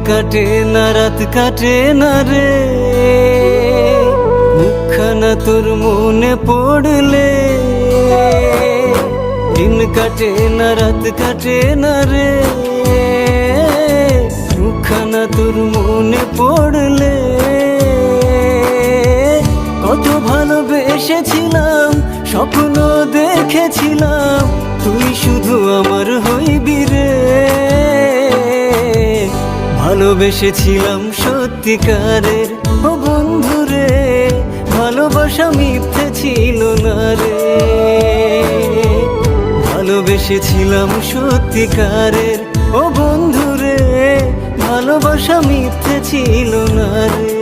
কাটে না রাত কাটে না রে, মুখখানা তোর মনে পড়লে। দিন কাটে না রাত কাটে না রে, মুখখানা তোর মনে পড়লে। কত ভালোবেসেছিলাম, স্বপ্ন দেখেছিলাম, তুই শুধু আমার হইবি রে। ভালোবেসেছিলাম সত্যিকারের, ও বন্ধু রে, ভালোবাসা মিথ্যে ছিল না রে। ভালোবেসেছিলাম সত্যিকারের, ও বন্ধু রে, ভালোবাসা মিথ্যে ছিল না রে।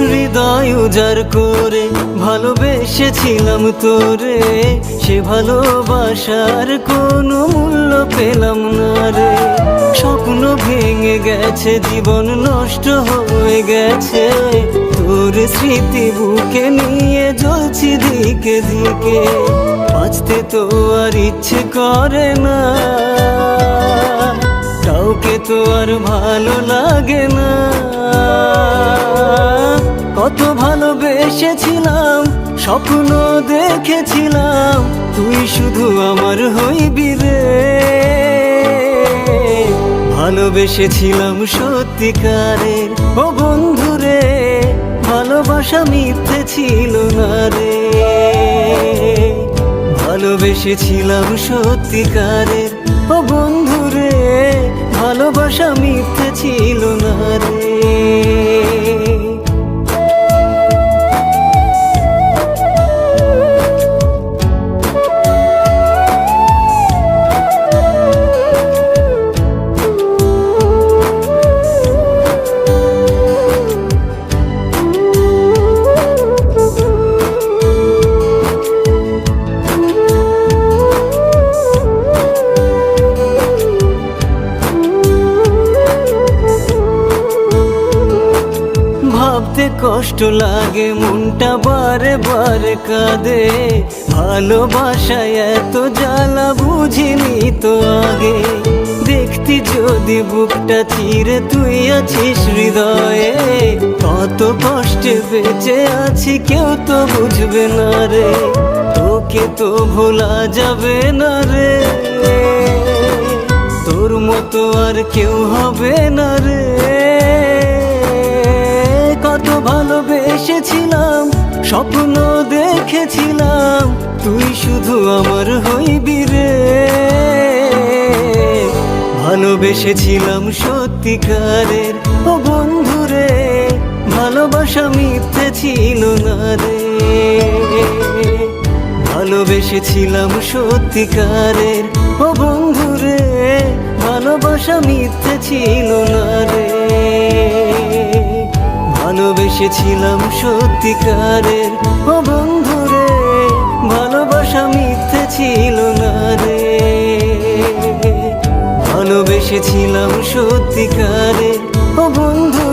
হৃদয় উজাড় করে ভালোবেসেছিলাম তোরে, সে ভালোবাসার কোনো মূল্য পেলাম না রে। স্বপ্ন ভেঙে গেছে, জীবন নষ্ট হয়ে গেছে, তোর স্মৃতি বুকে নিয়ে জ্বলছি দিকে দিকে। বাঁচতে তো আর ইচ্ছে করে না, কাউকে তো আর ভালো লাগে না। কত ভালোবেসেছিলাম, স্বপ্ন দেখেছিলাম, তুই শুধু আমার হইবি রে। ভালোবেসেছিলাম সত্যিকারের, ও বন্ধু রে, ভালোবাসা মিথ্যে ছিল না রে। ভালোবেসেছিলাম সত্যিকারের, ও বন্ধু রে, ভালোবাসা মিথ্যে ছিল না রে। ভাবতে কষ্ট লাগে, মনটা বারে বারে কাঁদে। ভালোবাসায় এত জ্বালা বুঝিনি তো আগে। দেখতি যদি বুকটা চিরে তুই আছিস হৃদয়ে, কত কষ্টে বেঁচে আছি কেউ তো বুঝবে না রে। তোকে তো ভোলা যাবে না রে, তোর মতো আর কেউ হবে না রে। কত ভালোবেসেছিলাম, স্বপ্ন দেখেছিলাম, তুই শুধু আমার হইবি রে। ভালোবেসেছিলাম সত্যিকারের, ও বন্ধু রে, ভালোবাসা মিথ্যে ছিল না রে। ভালোবেসেছিলাম সত্যিকারের, ও বন্ধু রে, ভালোবাসা মিথ্যে ছিল না রে। ভালোবেসেছিলাম সত্যিকারের, ও বন্ধু রে, ভালোবাসা মিথ্যে ছিল না রে। ভালোবেসেছিলাম সত্যিকারের, ও বন্ধু